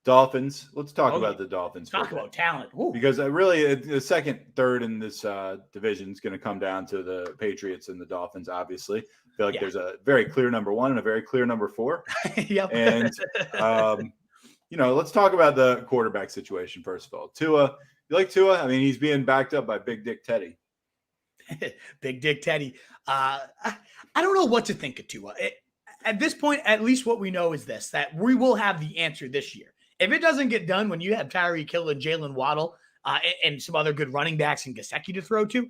Dolphins. Let's talk about the Dolphins. Talk about talent. Ooh. Because really the second, third in this division is going to come down to the Patriots and the Dolphins, obviously. I feel like there's a very clear number 1 and a very clear number 4. Yep. And, let's talk about the quarterback situation, first of all. Tua, you like Tua? I mean, he's being backed up by Big Dick Teddy. Big Dick Teddy. I don't know what to think of Tua. At this point, at least what we know is this, that we will have the answer this year. If it doesn't get done when you have Tyreek Hill and Jaylen Waddle and some other good running backs and Gesicki to throw to,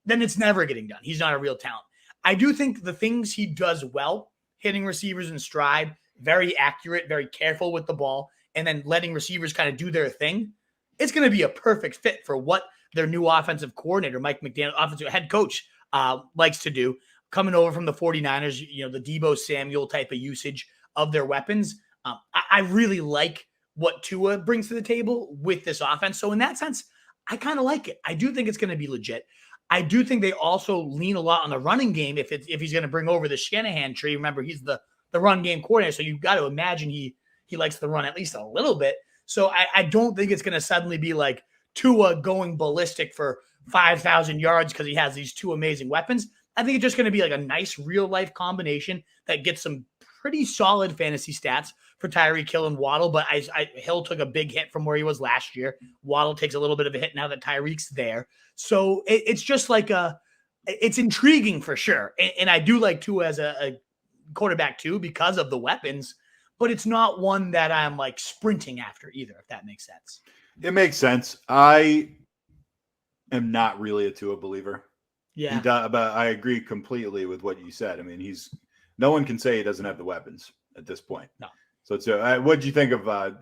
then it's never getting done. He's not a real talent. I do think the things he does well, hitting receivers in stride, very accurate, very careful with the ball, and then letting receivers kind of do their thing, it's going to be a perfect fit for what their new offensive coordinator, Mike McDaniel, offensive head coach, likes to do. Coming over from the 49ers, the Deebo Samuel type of usage of their weapons. I really like what Tua brings to the table with this offense. So in that sense, I kind of like it. I do think it's going to be legit. I do think they also lean a lot on the running game if he's going to bring over the Shanahan tree. Remember, he's the run game coordinator, so you've got to imagine he likes to run at least a little bit. So I don't think it's going to suddenly be like Tua going ballistic for 5,000 yards because he has these two amazing weapons. I think it's just going to be like a nice real-life combination that gets some pretty solid fantasy stats for Tyreek Hill and Waddle, but Hill took a big hit from where he was last year. Waddle takes a little bit of a hit now that Tyreek's there. So it's just like it's intriguing for sure. And I do like Tua as a quarterback too because of the weapons, but it's not one that I'm like sprinting after either, if that makes sense. It makes sense. I am not really a Tua believer. Yeah. But I agree completely with what you said. I mean, no one can say he doesn't have the weapons at this point. No. So what did you think of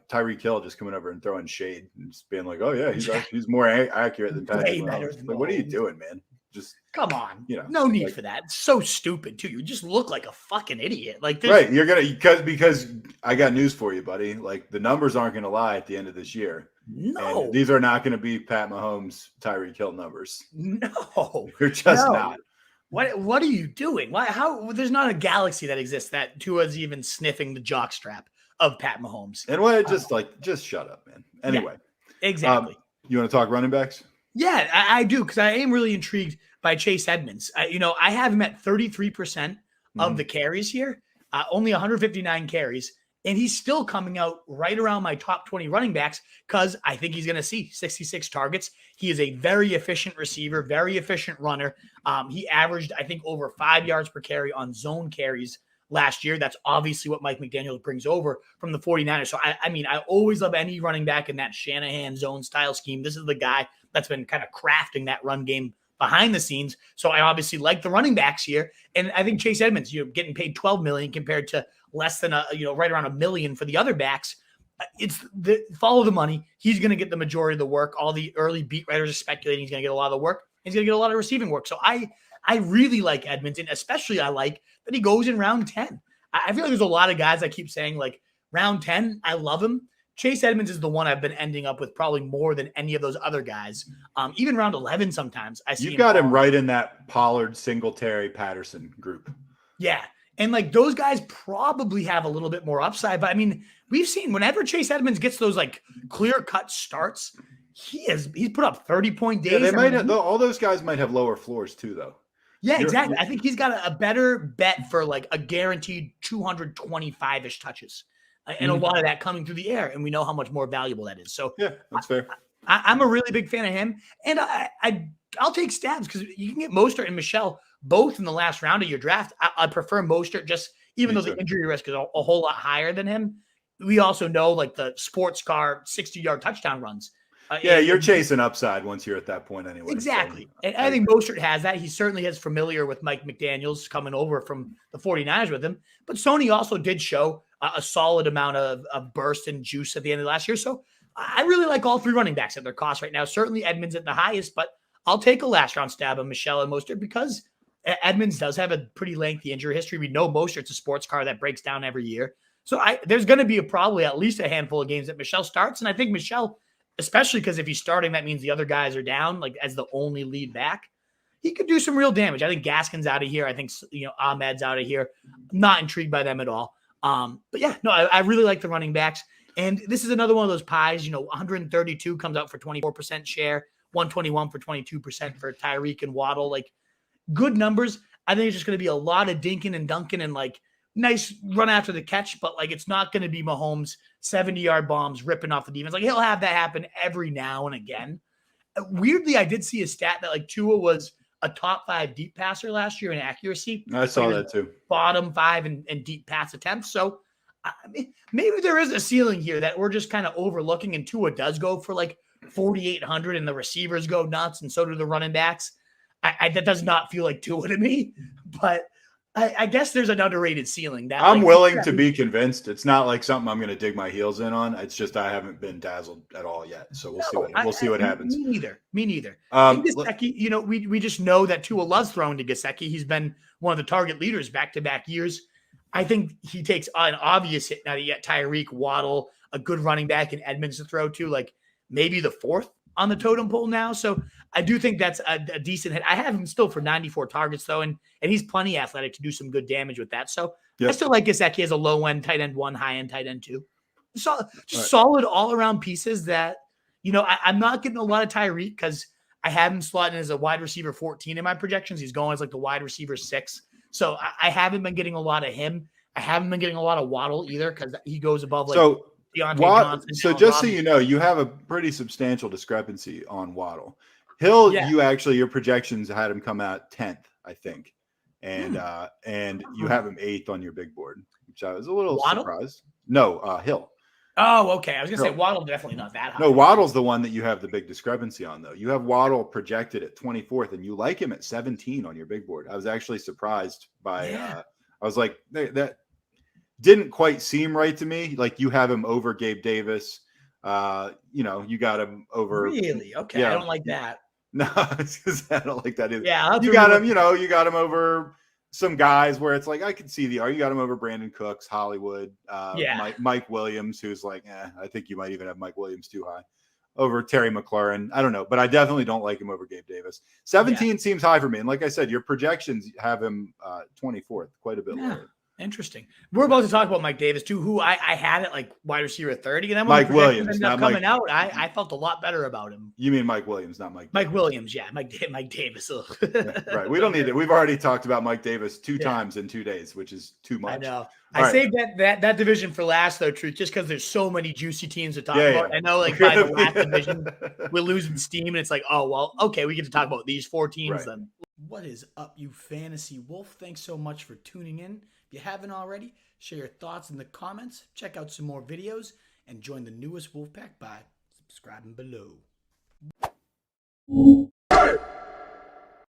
Tyreek Hill just coming over and throwing shade and just being like, oh yeah, he's more accurate than Tyreek Hill. Like, what are you doing, man? Just come on, no need for that. It's so stupid too. You just look like a fucking idiot. Like right, you're gonna because I got news for you, buddy. Like the numbers aren't gonna lie at the end of this year. No, and these are not going to be Pat Mahomes, Tyreek Hill numbers. No, they're just not. What are you doing? Why? How? There's not a galaxy that exists that Tua's even sniffing the jockstrap of Pat Mahomes. And what? Just shut up, man. Anyway, yeah, exactly. You want to talk running backs? Yeah, I do because I am really intrigued by Chase Edmonds. I have him at 33% of the carries here, only 159 carries. And he's still coming out right around my top 20 running backs because I think he's going to see 66 targets. He is a very efficient receiver, very efficient runner. He averaged, I think, over 5 yards per carry on zone carries last year. That's obviously what Mike McDaniel brings over from the 49ers. So, I always love any running back in that Shanahan zone style scheme. This is the guy that's been kind of crafting that run game behind the scenes. So I obviously like the running backs here. And I think Chase Edmonds, getting paid $12 million compared to less than right around $1 million for the other backs. It's follow the money. He's going to get the majority of the work. All the early beat writers are speculating he's going to get a lot of the work. He's going to get a lot of receiving work. So I really like Edmonds, and especially I like that he goes in round 10. I feel like there's a lot of guys that keep saying like round 10, I love him. Chase Edmonds is the one I've been ending up with probably more than any of those other guys. Even round 11 sometimes. I see you've got him right in that Pollard, Singletary, Patterson group. Yeah. And like those guys probably have a little bit more upside. But I mean, we've seen whenever Chase Edmonds gets those like clear-cut starts, he's put up 30-point days. Yeah, they might have, all those guys might have lower floors too, though. Yeah, exactly. I think he's got a better bet for like a guaranteed 225-ish touches. And a lot of that coming through the air, and we know how much more valuable that is. So yeah, that's fair. I'm a really big fan of him, and I'll take stabs because you can get Mostert and Michelle both in the last round of your draft. I prefer Mostert just even though the injury risk is a whole lot higher than him. We also know like the sports car 60-yard touchdown runs. You're chasing upside once you're at that point anyway. Exactly. So, and I think Mostert has that. He certainly is familiar with Mike McDaniels coming over from the 49ers with him. But Sony also did show a solid amount of burst and juice at the end of last year. So I really like all three running backs at their cost right now. Certainly Edmonds at the highest, but I'll take a last round stab of Michelle and Mostert because Edmonds does have a pretty lengthy injury history. We know Mostert's a sports car that breaks down every year. So there's going to be probably at least a handful of games that Michelle starts. And I think Michelle, especially because if he's starting, that means the other guys are down, like as the only lead back. He could do some real damage. I think Gaskin's out of here. I think, Ahmed's out of here. I'm not intrigued by them at all. But yeah, no, I really like the running backs. And this is another one of those pies, 132 comes out for 24% share, 121 for 22% for Tyreek and Waddle. Like, good numbers. I think it's just going to be a lot of dinking and dunking and like nice run after the catch, but like it's not going to be Mahomes 70-yard bombs ripping off the defense. Like, he'll have that happen every now and again. Weirdly, I did see a stat that like Tua was a top 5 deep passer last year in accuracy. I saw that too. Bottom 5 in deep pass attempts. So I mean, maybe there is a ceiling here that we're just kind of overlooking, and Tua does go for like 4,800 and the receivers go nuts and so do the running backs. That does not feel like Tua to me, but I guess there's an underrated ceiling. That I'm willing to be convinced. It's not like something I'm going to dig my heels in on. It's just I haven't been dazzled at all yet. So we'll see what happens. Me neither. Gesicki, we just know that Tua loves throwing to Gesicki. He's been one of the target leaders back-to-back years. I think he takes an obvious hit now that you got Tyreek, Waddle, a good running back, and Edmonds to throw to, like maybe the 4th on the totem pole now. So I do think that's a decent hit. I have him still for 94 targets, though, and he's plenty athletic to do some good damage with that. So I still like Gesicki as a low-end tight end 1, high-end tight end 2. Solid all-around pieces that, I'm not getting a lot of Tyreek because I have him slotting as a wide receiver 14 in my projections. He's going as like the wide receiver 6. So I haven't been getting a lot of him. I haven't been getting a lot of Waddle either because he goes above like Deontay Johnson. So just so you know, you have a pretty substantial discrepancy on Waddle. Hill, your projections had him come out 10th, I think. And you have him 8th on your big board, which I was a little surprised. No, Hill. Oh, okay. I was going to say Waddle definitely not that high. No, Waddle's the one that you have the big discrepancy on, though. You have Waddle projected at 24th, and you like him at 17 on your big board. I was actually surprised by I was like, that didn't quite seem right to me. Like, you have him over Gabe Davis. You got him over. Really? Okay. I don't like that. No, I don't like that either. Yeah. You got him, you got him over some guys where it's like, I can see you got him over Brandon Cooks, Hollywood, Mike Williams, who's like, I think you might even have Mike Williams too high, over Terry McLaurin. I don't know, but I definitely don't like him over Gabe Davis. 17 seems high for me. And like I said, your projections have him 24th, quite a bit lower. Interesting. We're about to talk about Mike Davis too, who I had at like wide receiver 30, and then when Mike Williams ended up coming out, I felt a lot better about him. You mean Mike Williams, not Mike? Mike Williams, yeah, Mike Davis. Right. We don't need it. We've already talked about Mike Davis 2 times in 2 days, which is too much. I know. I saved that division for last though, Truth, just because there's so many juicy teams to talk about. I know, like by the last division, we're losing steam, and it's like, oh well, okay, we get to talk about these 4 teams then. What is up, you fantasy wolf? Thanks so much for tuning in. If you haven't already, share your thoughts in the comments, check out some more videos, and join the newest Wolfpack by subscribing below.